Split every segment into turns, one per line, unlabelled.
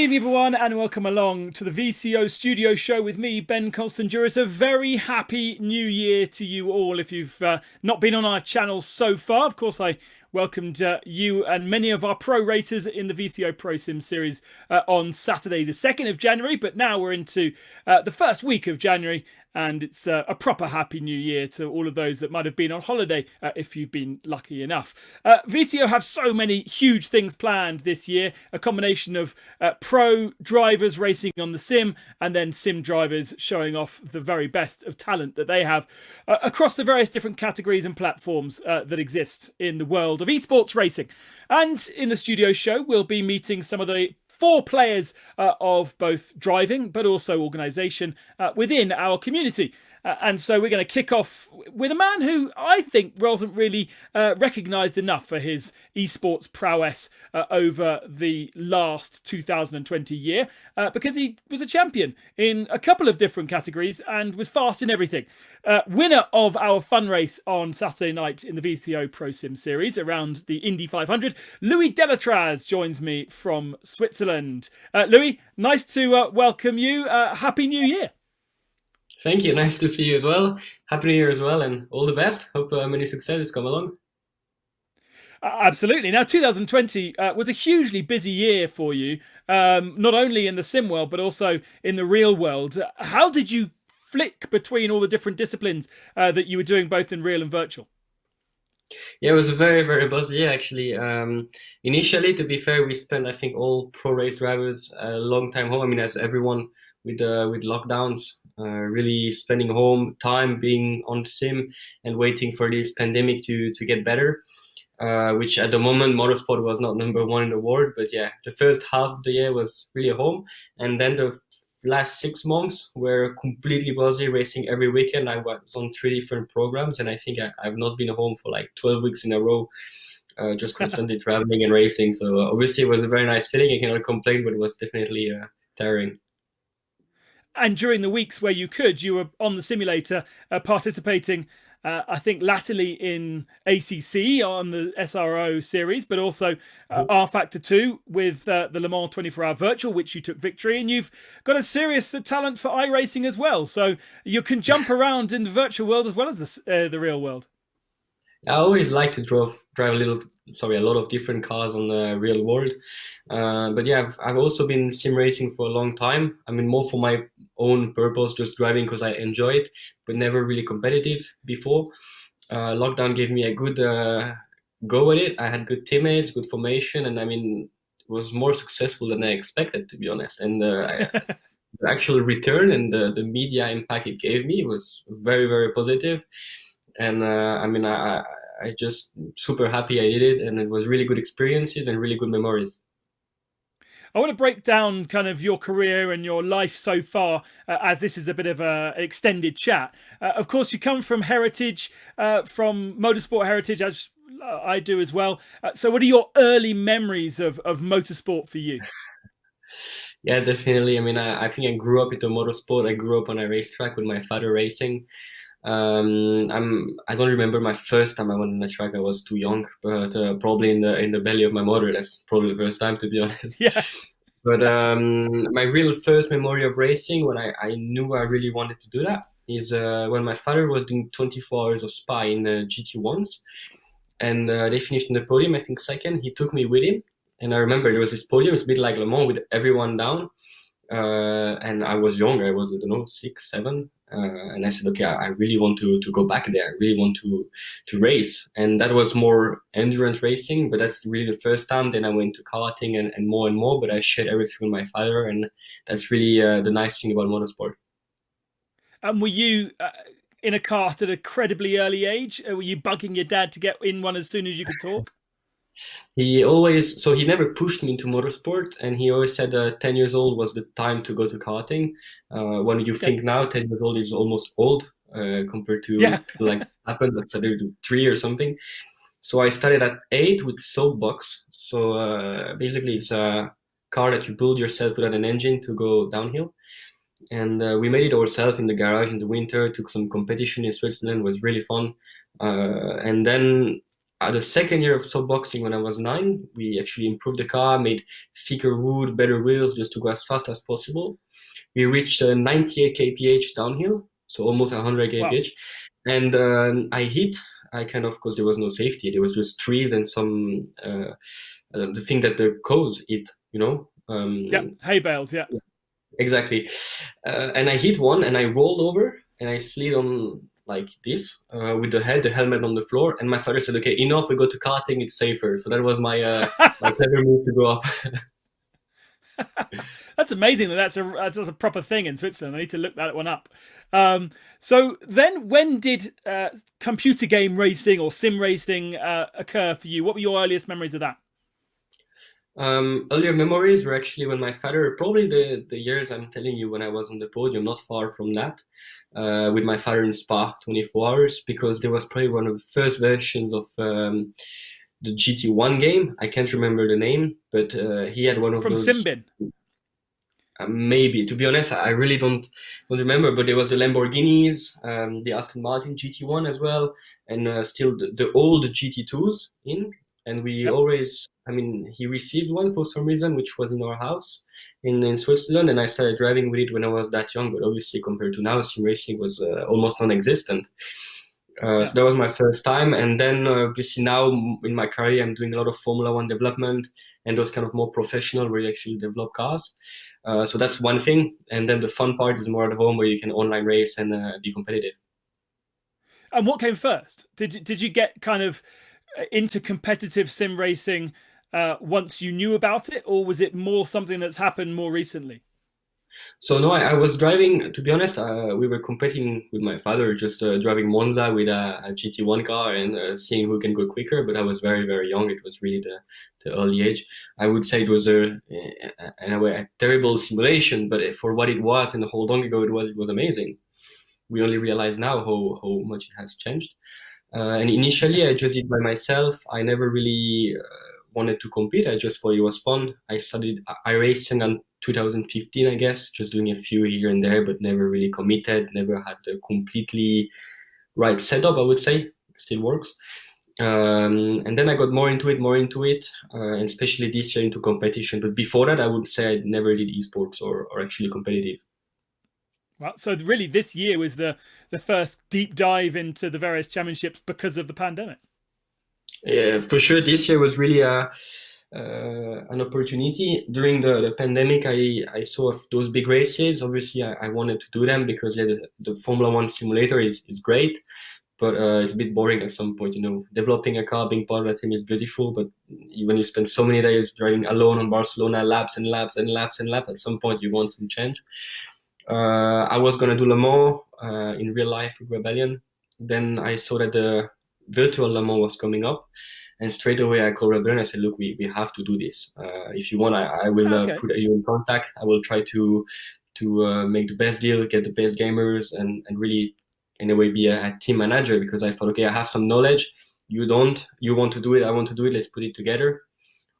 evening, everyone, and welcome along to the VCO Studio show with me, Ben Constanduros. A very happy new year to you all. If you've not been on our channel so far, of course, I welcomed you and many of our pro racers in the VCO ProSIM series on Saturday, the 2nd of January. But now we're into the first week of January, and it's a proper happy new year to all of those that might have been on holiday, if you've been lucky enough. VCO have so many huge things planned this year, a combination of pro drivers racing on the sim and then sim drivers showing off the very best of talent that they have across the various different categories and platforms that exist in the world of esports racing. And in the studio show, we'll be meeting some of the 4 players of both driving but also organisation within our community. And so we're going to kick off with a man who I think wasn't really recognised enough for his esports prowess over the last 2020 year, because he was a champion in a couple of different categories and was fast in everything. Winner of our fun race on Saturday night in the VCO ProSim series around the Indy 500, Louis Delétraz joins me from Switzerland. Louis, nice to welcome you. Happy New Year.
Thank you. Nice to see you as well. Happy New Year as well, and all the best. Hope many successes come along.
Absolutely. Now, 2020 was a hugely busy year for you, not only in the sim world, but also in the real world. How did you flick between all the different disciplines that you were doing both in real and virtual?
Yeah, it was a very, very busy year actually. Initially, to be fair, we spent, I think, all pro race drivers a long time home. I mean, as everyone with lockdowns, really spending home time being on the sim and waiting for this pandemic to get better. Which at the moment Motorsport was not #1 in the world, but yeah, the first half of the year was really at home, and then the last 6 months were completely busy, racing every weekend. I was on 3 different programs, and I think I've not been home for like 12 weeks in a row, just constantly traveling and racing. So obviously it was a very nice feeling. I cannot complain, but it was definitely tiring.
And during the weeks where you were on the simulator participating, I think latterly in ACC on the SRO series, but also R Factor 2 with the Le Mans 24-hour virtual, which you took victory. And you've got a serious talent for iRacing as well. So you can jump around in the virtual world as well as the real world.
I always like to drive a lot of different cars on the real world. But yeah, I've also been sim racing for a long time. I mean, more for my own purpose, just driving because I enjoy it, but never really competitive before. Lockdown gave me a good go at it. I had good teammates, good formation, and I mean, it was more successful than I expected, to be honest. And the actual return and the media impact it gave me was very, very positive. And I mean, I just super happy I did it, and it was really good experiences and really good memories.
I want to break down kind of your career and your life so far, as this is a bit of an extended chat. Of course, you come from heritage, from motorsport heritage, as I do as well. So what are your early memories of motorsport for you?
Yeah, definitely. I mean, I think I grew up into motorsport. I grew up on a racetrack with my father racing. I don't remember my first time I went on the track. I was too young, but probably in the belly of my mother. That's probably the first time, to be honest.
Yeah.
But my real first memory of racing, when I knew I really wanted to do that, is when my father was doing 24 hours of Spa in GT1s, and they finished in the podium, I think second. He took me with him, and I remember there was this podium. It's a bit like Le Mans with everyone down, and I was young. I was, I don't know, 6, 7. And I said, okay, I really want to go back there. I really want to race. And that was more endurance racing, but that's really the first time. Then I went to karting and more, but I shared everything with my father. And that's really the nice thing about motorsport.
And were you in a kart at an incredibly early age? Were you bugging your dad to get in one as soon as you could talk?
He never pushed me into motorsport, and he always said 10 years old was the time to go to karting. When you think now, 10 years old is almost old compared to
Yeah.
like happened, let's say 3 or something. So I started at 8 with soapbox. So basically, it's a car that you build yourself without an engine to go downhill. And we made it ourselves in the garage in the winter. Took some competition in Switzerland. It was really fun. And then the second year of soft boxing, when I was 9, we actually improved the car, made thicker wood, better wheels, just to go as fast as possible. We reached 98 kph downhill, so almost 100
Wow.
kph. And I kind of, because there was no safety, there was just trees and some the thing that the cows eat, you know.
Yeah, hay bales. Yeah.
Exactly. And I hit one, and I rolled over, and I slid on like this with the helmet on the floor. And my father said, "Okay, enough. We go to karting. It's safer." So that was my my clever move to go up.
That's amazing that's a proper thing in Switzerland. I need to look that one up. So then, when did computer game racing or sim racing occur for you? What were your earliest memories of that?
Earlier memories were actually when my father, probably the years I'm telling you when I was on the podium, not far from that, with my father in Spa 24 hours, because there was probably one of the first versions of the GT1 game. I can't remember the name, but he had one of
From
those.
Simbin.
Maybe, to be honest, I really don't remember. But there was the Lamborghinis, the Aston Martin GT1 as well, and still the old GT2s in. And we
Yep.
always, I mean, he received one for some reason, which was in our house in Switzerland, and I started driving with it when I was that young. But obviously, compared to now, sim racing was almost non-existent. So
Yeah.
that was my first time, and then obviously now in my career, I'm doing a lot of Formula One development and those kind of more professional where you actually develop cars. So that's one thing, and then the fun part is more at home where you can online race and be competitive.
And what came first? Did you get kind of into competitive sim racing once you knew about it, or was it more something that's happened more recently?
So no, I was driving. To be honest, we were competing with my father, just driving Monza with a GT1 car and seeing who can go quicker. But I was very very young. It was really the early age. I would say it was in a way a terrible simulation, but for what it was and how long ago it was amazing. We only realize now how much it has changed. And initially, I just did by myself. I never really wanted to compete. I just thought it was fun. I studied iRacing in 2015, I guess, just doing a few here and there, but never really committed. Never had the completely right setup, I would say. It still works. And then I got more into it, and especially this year into competition. But before that, I would say I never did esports or actually competitive.
Well, so really, this year was the first deep dive into the various championships because of the pandemic.
Yeah, for sure, this year was really an opportunity. During the pandemic, I saw those big races. Obviously, I wanted to do them because yeah, the Formula One simulator is great, but it's a bit boring at some point. You know, developing a car, being part of that team is beautiful, but when you spend so many days driving alone on Barcelona, laps and laps and laps and laps, at some point you want some change. I was gonna do Le Mans in real life with Rebellion. Then I saw that the virtual Le Mans was coming up, and straight away I called Rebellion. I said, "Look, we have to do this. If you want, I will
Okay.
put you in contact. I will try to make the best deal, get the best gamers, and really, in a way, be a team manager." Because I thought, okay, I have some knowledge. You don't. You want to do it. I want to do it. Let's put it together.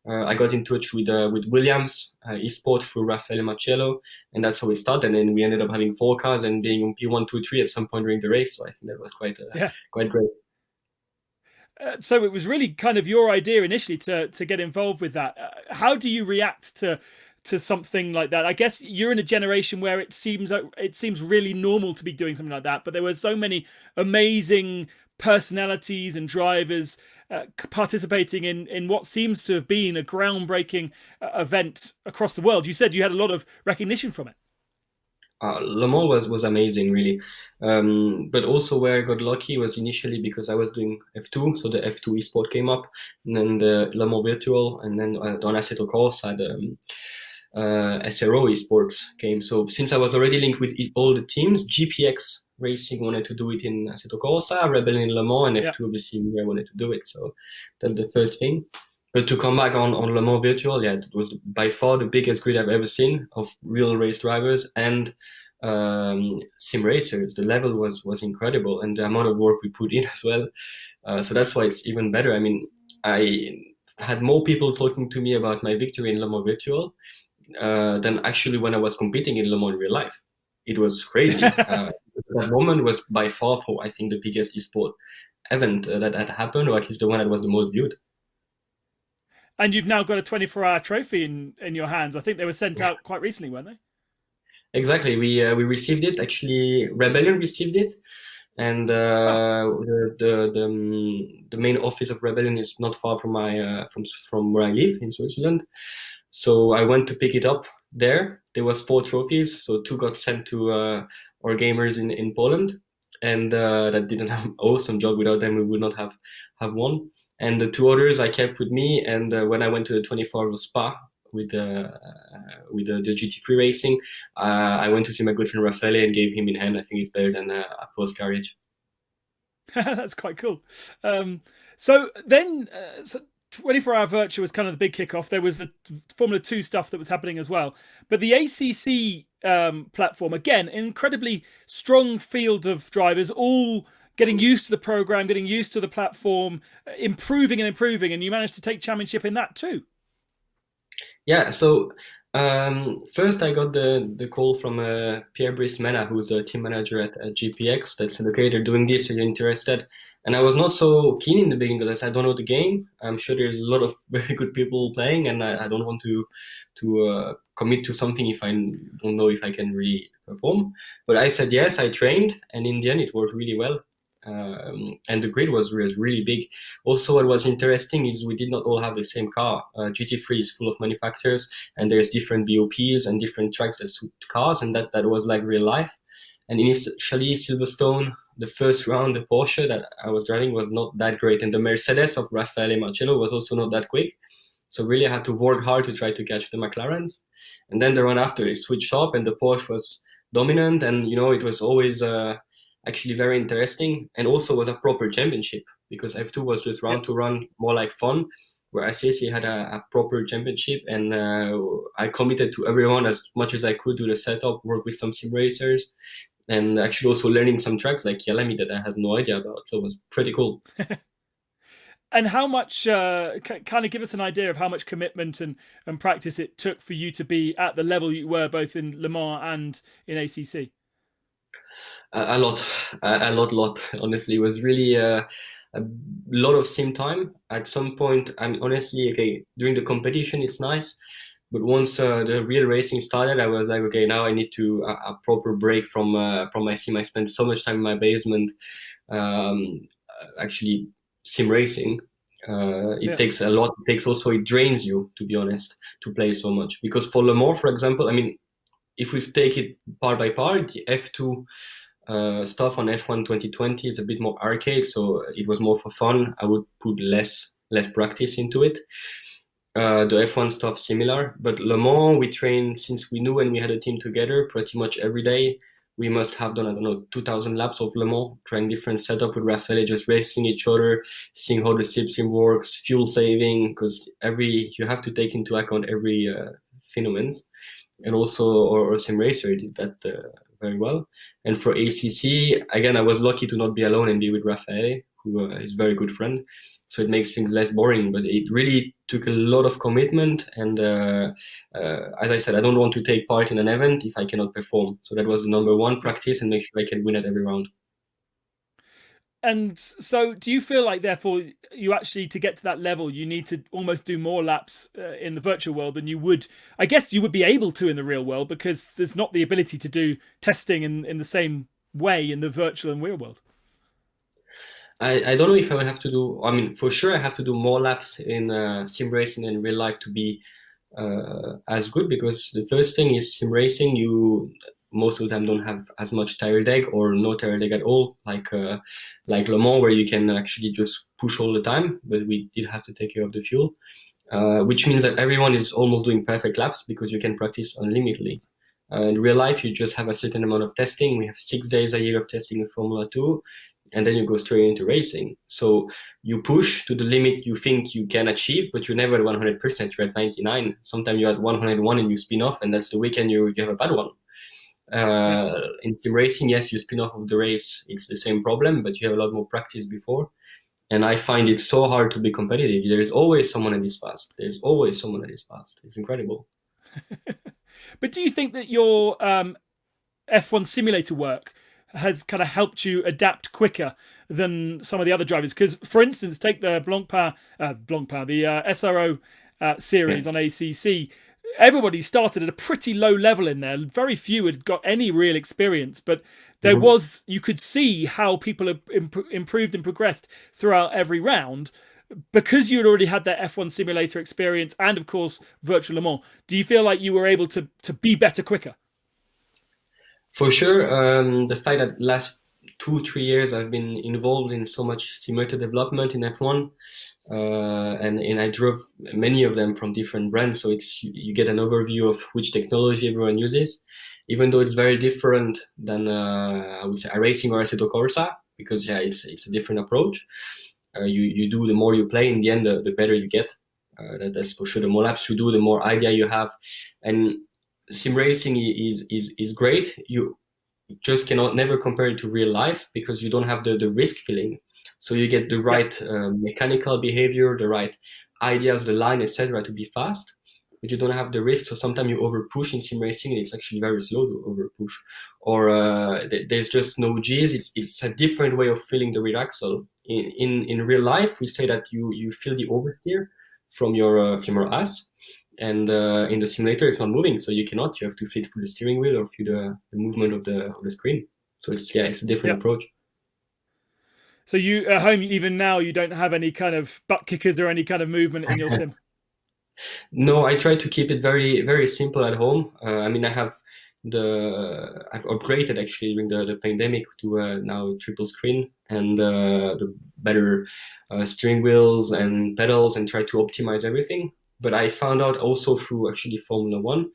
I got in touch with Williams Esport through Rafael Marcello, and that's how it started. And then we ended up having 4 cars and being on P1, 2, 3 at some point during the race. So I think that was
Yeah.
quite great.
So it was really kind of your idea initially to get involved with that. How do you react to something like that? I guess you're in a generation where it seems really normal to be doing something like that, but there were so many amazing personalities and drivers participating in what seems to have been a groundbreaking event across the world. You said you had a lot of recognition from it.
Le Mans was amazing, really. But also where I got lucky was initially because I was doing F2, so the F2 esport came up, and then the Le Mans Virtual, and then on Assetto Corsa, the SRO esports came. So since I was already linked with all the teams, GPX Racing wanted to do it in Assetto Corsa, Rebel in Le Mans, and
Yeah.
F2 obviously I wanted to do it. So that's the first thing. But to come back on Le Mans Virtual, yeah, it was by far the biggest grid I've ever seen of real race drivers and sim racers. The level was incredible, and the amount of work we put in as well. So that's why it's even better. I mean, I had more people talking to me about my victory in Le Mans Virtual than actually when I was competing in Le Mans in real life. It was crazy. That moment was by far, for I think, the biggest esport event that had happened, or at least the one that was the most viewed.
And you've now got a 24-hour trophy in your hands. I think they were sent out quite recently, weren't they?
Exactly. We received it. Actually, Rebellion received it, and
Huh.
the main office of Rebellion is not far from my from where I live in Switzerland. So I went to pick it up there. There was 4 trophies, so 2 got sent to our gamers in Poland, and that did an awesome job. Without them, we would not have won. And the 2 others I kept with me. And when I went to the 24 of Spa with the GT3 racing, I went to see my good friend Raffaele and gave him in hand. I think it's better than a post carriage.
That's quite cool. So then, 24-hour Virtual was kind of the big kickoff. There was the Formula 2 stuff that was happening as well. But the ACC platform, again, an incredibly strong field of drivers, all getting used to the program, getting used to the platform, improving and improving. And you managed to take championship in that too.
Yeah, so first I got the call from Pierre Brice Mena, who's the team manager at GPX, that said, okay, they're doing this, are you interested? And I was not so keen in the beginning because I don't know the game. I'm sure there's a lot of very good people playing, and I don't want to commit to something if I don't know if I can really perform. But I said yes, I trained, and in the end it worked really well. And the grid was really big. Also, what was interesting is we did not all have the same car. GT3 is full of manufacturers, and there's different BOPs and different tracks that suit cars, and that was like real life. And initially, Silverstone, the first round, the Porsche that I was driving was not that great, and the Mercedes of Raffaele Marcello was also not that quick. So really, I had to work hard to try to catch the McLarens. And then the run after, it switched up, and the Porsche was dominant, and it was always actually very interesting, and also was a proper championship, because F2 was just round
Yep.
to run, more like fun, where ICC had a proper championship. And I committed to everyone as much as I could, do the setup, work with some sim racers, and actually also learning some tracks like Yalemi that I had no idea about. So it was pretty cool.
And how much, kind of give us an idea of how much commitment and practice it took for you to be at the level you were both in Le Mans and in ACC?
A lot, lot. Honestly, it was really a lot of sim time. At some point, I mean, honestly, okay, during the competition, it's nice. But once the real racing started, I was like, okay, now I need to a proper break from my sim. I spent so much time in my basement, um, actually sim racing. It
Yeah.
takes a lot. It takes also, it drains you, to be honest, to play so much. Because for Le Mans, for example, I mean, if we take it part by part, the F2 stuff on F1 2020 is a bit more arcade, so it was more for fun. I would put less practice into it. The F1 stuff similar, but Le Mans we trained since we knew when we had a team together pretty much every day. We must have done, I don't know, 2,000 laps of Le Mans, trying different setup with Raffaele, just racing each other, seeing how the sim works, fuel saving, because you have to take into account every phenomenon. And also our sim racer did that very well. And for ACC, again, I was lucky to not be alone and be with Raffaele, who is a very good friend. So it makes things less boring, but it really took a lot of commitment. And as I said, I don't want to take part in an event if I cannot perform. So that was the number one,
Yeah.
practice and make sure I can win at every round.
And so, do you feel like, therefore, you actually, to get to that level, you need to almost do more laps in the virtual world than you would, I guess, you would be able to in the real world, because there's not the ability to do testing in the same way in the virtual and real world?
I don't know if I will have to do, I mean, for sure I have to do more laps in sim racing and in real life to be as good, because the first thing is sim racing, you most of the time don't have as much tire leg or no tire leg at all, like Le Mans, where you can actually just push all the time, but we did have to take care of the fuel, which means that everyone is almost doing perfect laps because you can practice unlimitedly. In real life, you just have a certain amount of testing. We have 6 days a year of testing in Formula 2, and then you go straight into racing. So you push to the limit you think you can achieve, but you're never at 100%. You're at 99. Sometimes you're at 101 and you spin off, and that's the weekend you have a bad one.
Yeah.
In team racing, yes, you spin off of the race. It's the same problem, but you have a lot more practice before. And I find it so hard to be competitive. There's always someone that is fast. There's always someone that is fast. It's incredible.
But do you think that your F1 simulator work has kind of helped you adapt quicker than some of the other drivers? Because, for instance, take the the SRO
Yeah.
series on ACC. Everybody started at a pretty low level in there. Very few had got any real experience, but
Mhm.
you could see how people have improved and progressed throughout every round because you had already had that F1 simulator experience and, of course, virtual Le Mans. Do you feel like you were able to be better quicker?
For sure, the fact that last 2, 3 years I've been involved in so much simulator development in F1, and I drove many of them from different brands, so it's you get an overview of which technology everyone uses, even though it's very different than I would say iRacing or Assetto Corsa, because yeah, it's a different approach. You do the more you play, in the end, the better you get. That's for sure. The more laps you do, the more idea you have, and sim racing is great. You just cannot never compare it to real life because you don't have the risk feeling. So you get the
Yeah,
right mechanical behavior, the right ideas, the line, etc. to be fast, but you don't have the risk. So sometimes you over push in sim racing, and it's actually very slow to over push, or there's just no G's. It's a different way of feeling the rear axle. In real life, we say that you feel the oversteer from your ass, and in the simulator it's not moving, so you have to fit through the steering wheel or through the movement of the screen. So it's a different
yeah.
approach.
So you at home, even now, you don't have any kind of butt kickers or any kind of movement in your sim.
No, I try to keep it very very simple at home. I mean, I've upgraded actually during the pandemic to now triple screen and the better steering wheels and pedals, and try to optimize everything. But I found out also through actually Formula One,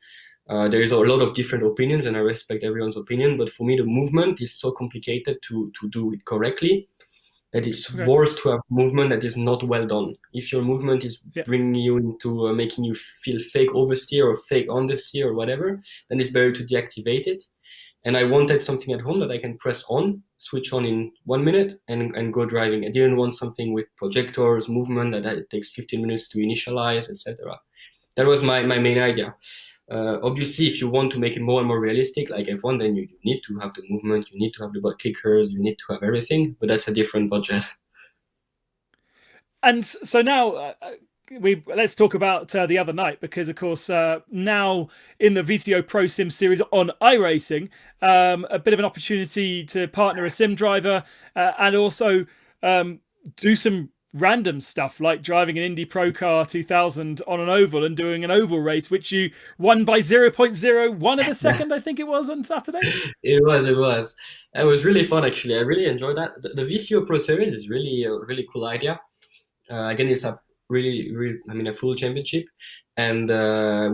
there is a lot of different opinions, and I respect everyone's opinion. But for me, the movement is so complicated to do it correctly that it's
Okay.
worse to have movement that is not well done. If your movement is
Yeah.
bringing you into making you feel fake oversteer or fake understeer or whatever, then it's better to deactivate it. And I wanted something at home that I can press on, switch on in 1 minute, and go driving. I didn't want something with projectors, movement that it takes 15 minutes to initialize, etc. That was my main idea. Obviously, if you want to make it more and more realistic, like F1, then you need to have the movement, you need to have the butt kickers, you need to have everything, but that's a different budget.
And so now we let's talk about the other night, because of course now in the VCO Pro Sim series on iRacing, a bit of an opportunity to partner a sim driver and also do some random stuff like driving an Indy Pro Car 2000 on an oval and doing an oval race, which you won by 0.01 of a second, I think it was, on Saturday.
It was. It was really fun, actually. I really enjoyed that. The VCO Pro Series is really a really cool idea. Again, it's a I mean, a full championship, and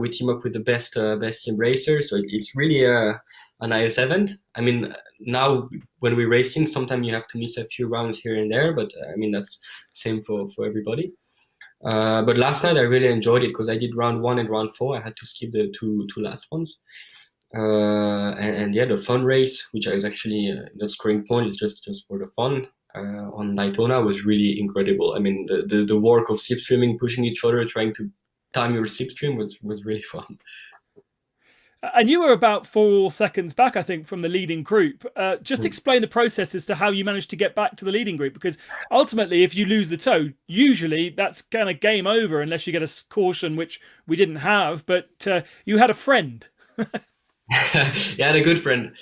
we team up with the best sim racers. So it's really a nice event. I mean, now when we're racing, sometimes you have to miss a few rounds here and there, but I mean that's same for everybody. But last night I really enjoyed it because I did round one and round four. I had to skip the two last ones. And yeah, the fun race, which is actually the scoring point is just for the fun. On Daytona was really incredible. I mean, the work of slipstreaming, pushing each other, trying to time your slipstream was really fun.
And you were about 4 seconds back, I think, from the leading group. Just explain the process as to how you managed to get back to the leading group, because ultimately, if you lose the toe, usually that's kind of game over unless you get a caution, which we didn't have. But you had a friend.
Yeah, and a good friend.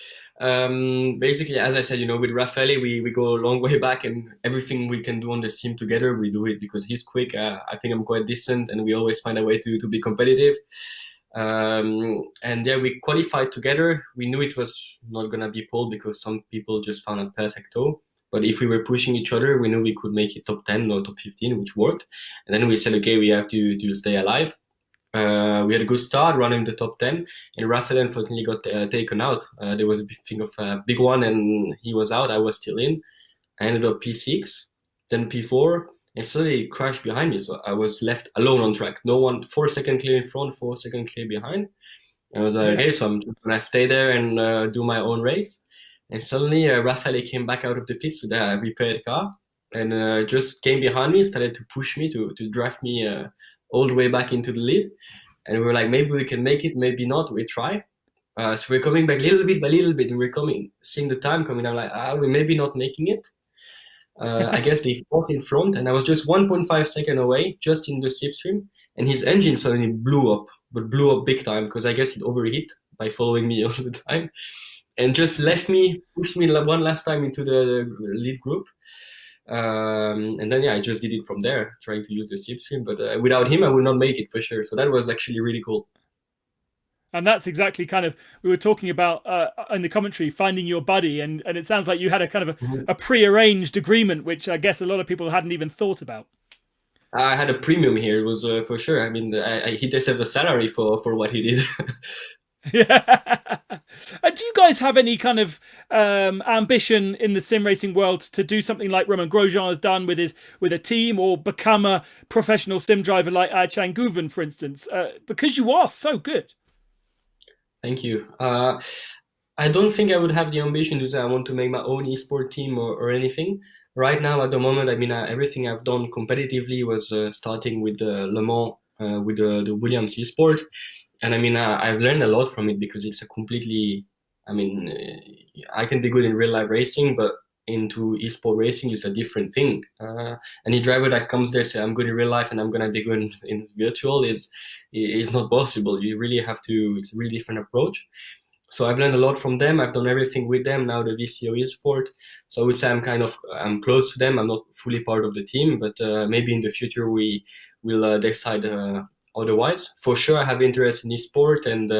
Basically, as I said, with Raffaele, we go a long way back, and everything we can do on the sim together, we do it because he's quick. I think I'm quite decent, and we always find a way to be competitive. And yeah, we qualified together. We knew it was not gonna be pole because some people just found a perfect toe. But if we were pushing each other, we knew we could make it top 10 or top 15, which worked. And then we said, okay, we have to stay alive. We had a good start running the top 10, and Raphael unfortunately got taken out. There was a big thing of a big one, and he was out. I was still in. I ended up P6, then P4, and suddenly it crashed behind me. So I was left alone on track. No one, 4 second clear in front, 4 second clear behind. I was like,
Yeah.
okay, so I'm just gonna stay there and do my own race. And suddenly Raphael came back out of the pits with a repaired car, and just came behind me, started to push me to drive me all the way back into the lead. And we were like, maybe we can make it, maybe not. We try. So we're coming back little bit by little bit, and we're coming, seeing the time coming. I'm like, we're maybe not making it. I guess they fought in front, and I was just 1.5 seconds away, just in the slipstream, and his engine suddenly blew up, but blew up big time because I guess it overheat by following me all the time, and just left me, pushed me one last time into the lead group. And then I just did it from there, trying to use the slipstream. But without him, I would not make it for sure. So that was actually really cool.
And that's exactly kind of, we were talking about in the commentary, finding your buddy, and it sounds like you had a kind of a pre-arranged agreement, which I guess a lot of people hadn't even thought about.
I had a premium here. It was for sure. I mean, he deserved a salary for what he did.
Yeah. Do you guys have any kind of ambition in the sim racing world to do something like Romain Grosjean has done with a team, or become a professional sim driver like Chang Guven, for instance? Because you are so good.
Thank you. I don't think I would have the ambition to say I want to make my own esport team or anything. Right now, at the moment, I mean, everything I've done competitively was starting with Le Mans, with the Williams Esport. And I mean, I've learned a lot from it because it's a completely, I mean, I can be good in real life racing, but into esport racing is a different thing. Any driver that comes there say I'm good in real life and I'm gonna be good in virtual is not possible. You really have to. It's a really different approach. So I've learned a lot from them. I've done everything with them. Now the VCO Esports. So I would say I'm close to them. I'm not fully part of the team, but maybe in the future we will decide otherwise. For sure, I have interest in esport, and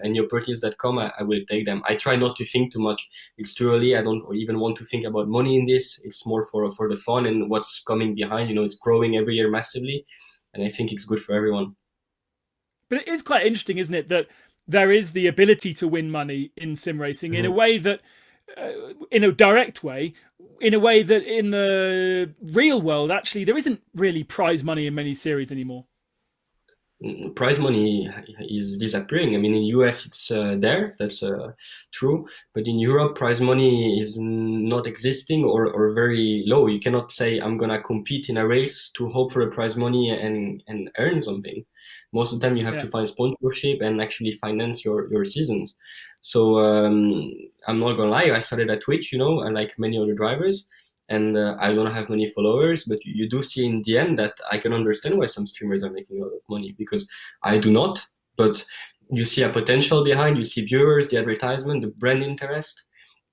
any opportunities that come, I will take them. I try not to think too much. It's too early. I don't even want to think about money in this. It's more for the fun and what's coming behind. You know, it's growing every year massively, and I think it's good for everyone.
But it is quite interesting, isn't it, that there is the ability to win money in sim racing in a way that, in a direct way, in a way that in the real world, actually, there isn't really prize money in many series anymore.
Prize money is disappearing. I mean, in US it's there, that's true, but in Europe prize money is not existing, or very low. You cannot say I'm gonna compete in a race to hope for a prize money and earn something. Most of the time you have to find sponsorship and actually finance your seasons. So I'm not gonna lie, I started at Twitch, you know, like many other drivers, and I don't have many followers, but you do see in the end that I can understand why some streamers are making a lot of money, because I do not. But you see a potential behind, you see viewers, the advertisement, the brand interest,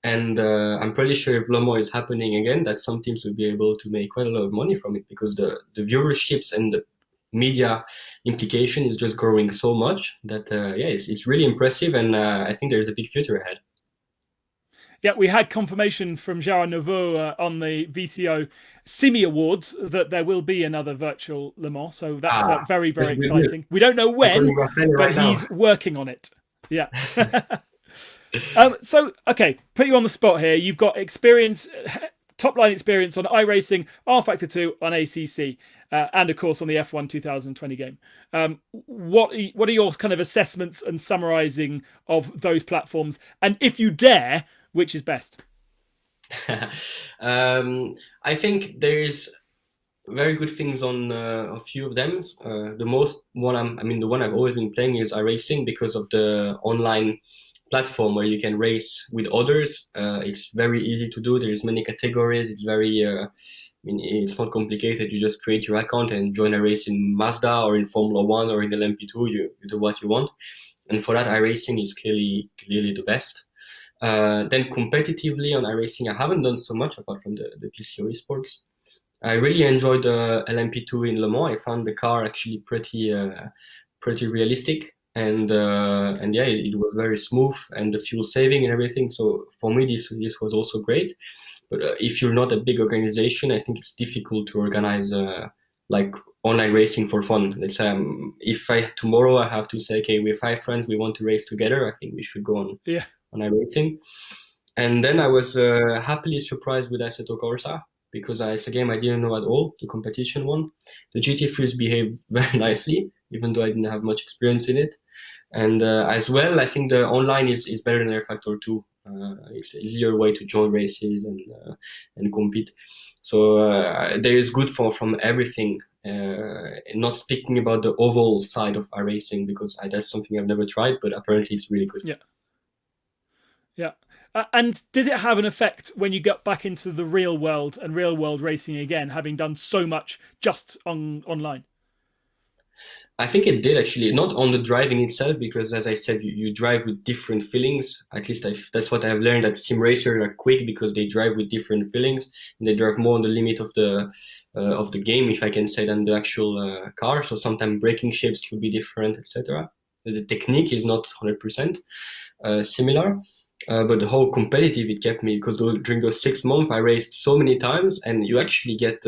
and I'm pretty sure if Lomo is happening again, that some teams will be able to make quite a lot of money from it, because the viewerships and the media implication is just growing so much that it's really impressive, and I think there's a big future ahead.
Yeah, we had confirmation from Joao Novo on the VCO Simi Awards that there will be another virtual Le Mans. So that's very, very exciting. We don't know when, but he's working on it. Yeah. So, okay, put you on the spot here. You've got experience, top line experience on iRacing, R Factor 2 on ACC, and of course on the F1 2020 game. What are your kind of assessments and summarizing of those platforms? And if you dare, which is best?
I think there is very good things on a few of them. The one I've always been playing is iRacing, because of the online platform where you can race with others. It's very easy to do. There's many categories. It's very, it's not complicated. You just create your account and join a race in Mazda or in Formula One or in LMP2. You do what you want, and for that, iRacing is clearly the best. Then competitively on iRacing, I haven't done so much apart from the VCO Esports. I really enjoyed the LMP2 in Le Mans. I found the car actually pretty realistic, and it was very smooth, and the fuel saving and everything. So for me, this was also great. But if you're not a big organization, I think it's difficult to organize like online racing for fun. Let's say if tomorrow I have to say, okay, we're 5 friends, we want to race together, I think we should go on iRacing. And then I was happily surprised with Assetto Corsa, because it's a game I didn't know at all, the competition one. The GT3s behaved very nicely, even though I didn't have much experience in it. And as well, I think the online is better than Air Factor 2. It's an easier way to join races and compete. So there is good from everything. Not speaking about the oval side of iRacing, because that's something I've never tried, but apparently it's really good.
Yeah. Yeah. And did it have an effect when you got back into the real world and real world racing again, having done so much just online?
I think it did actually, not on the driving itself, because as I said, you drive with different feelings. At least that's what I've learned, that sim racers are quick because they drive with different feelings, and they drive more on the limit of the game, if I can say, than the actual car. So sometimes braking shapes could be different, etc. The technique is not 100% similar. But the whole competitive it kept me, because during those 6 months I raced so many times, and you actually get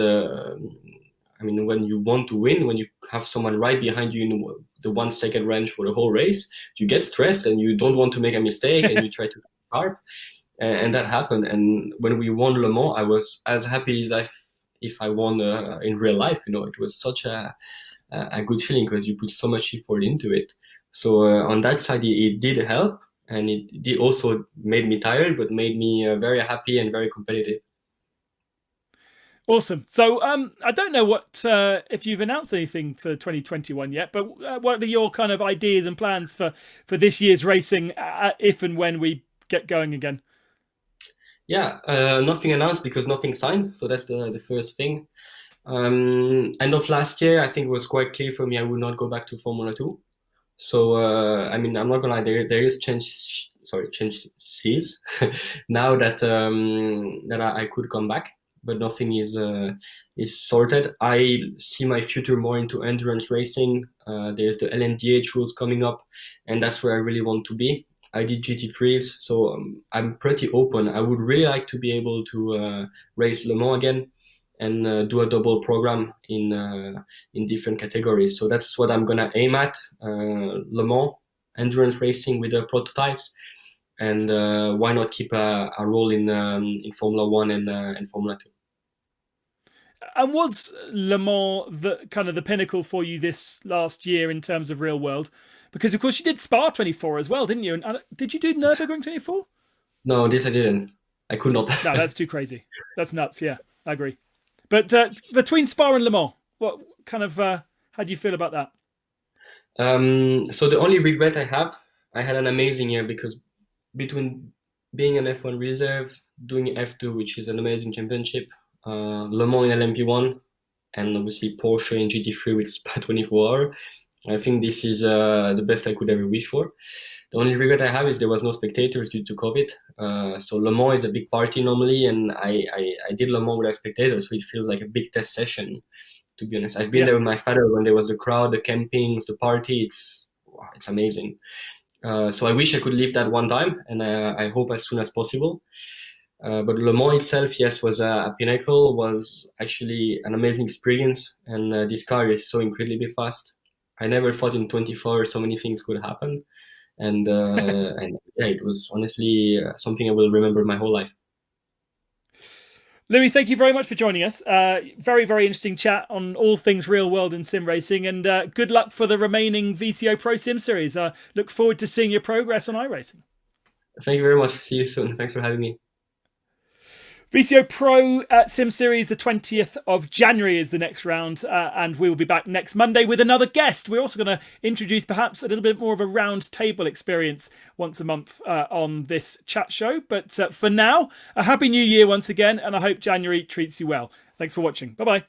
I mean, when you want to win, when you have someone right behind you in the 1 second range for the whole race, you get stressed and you don't want to make a mistake, and you try to be sharp. And that happened. And when we won Le Mans, I was as happy as if I won in real life. It was such a good feeling, because you put so much effort into it. So on that side, it did help, and it did also made me tired, but made me very happy and very competitive.
Awesome. So I don't know what if you've announced anything for 2021 yet, but what are your kind of ideas and plans for this year's racing if and when we get going again?
Yeah, nothing announced because nothing signed. So that's the first thing. End of last year, I think it was quite clear for me I would not go back to Formula 2. So I mean, I'm not gonna lie, there is change seas now that I could come back, but nothing is sorted. I see my future more into endurance racing. There's the LMDH rules coming up, and that's where I really want to be. I did GT3s, so I'm pretty open. I would really like to be able to race Le Mans again, and do a double program in different categories. So that's what I'm gonna aim at: Le Mans endurance racing with the prototypes, and why not keep a role in Formula One and Formula Two.
And was Le Mans the kind of the pinnacle for you this last year in terms of real world? Because of course you did Spa 24 as well, didn't you? And did you do Nürburgring 24?
No, this I didn't. I could not.
No, that's too crazy. That's nuts. Yeah, I agree. But between Spa and Le Mans, what kind of how do you feel about that?
So the only regret I had an amazing year, because between being an F1 reserve, doing F2, which is an amazing championship, Le Mans in LMP1, and obviously Porsche in GT3 with Spa 24 hour, I think this is the best I could ever wish for. The only regret I have is there was no spectators due to COVID. So Le Mans is a big party normally, and I did Le Mans without spectators, so it feels like a big test session, to be honest. I've been
Yeah.
there with my father when there was the crowd, the campings, the party. It's amazing. So I wish I could live that one time, and I hope as soon as possible. But Le Mans itself, yes, was a pinnacle, was actually an amazing experience, and this car is so incredibly fast. I never thought in 24 hours so many things could happen, and yeah, it was honestly something I will remember my whole life.
Louis, thank you very much for joining us. Very, very interesting chat on all things real world and sim racing, and good luck for the remaining VCO Pro Sim series. Look forward to seeing your progress on iRacing.
Thank you very much. See you soon. Thanks for having me.
VCO Pro Sim Series, the 20th of January is the next round, and we will be back next Monday with another guest. We're also going to introduce perhaps a little bit more of a round table experience once a month on this chat show. But for now, a happy new year once again, and I hope January treats you well. Thanks for watching. Bye-bye.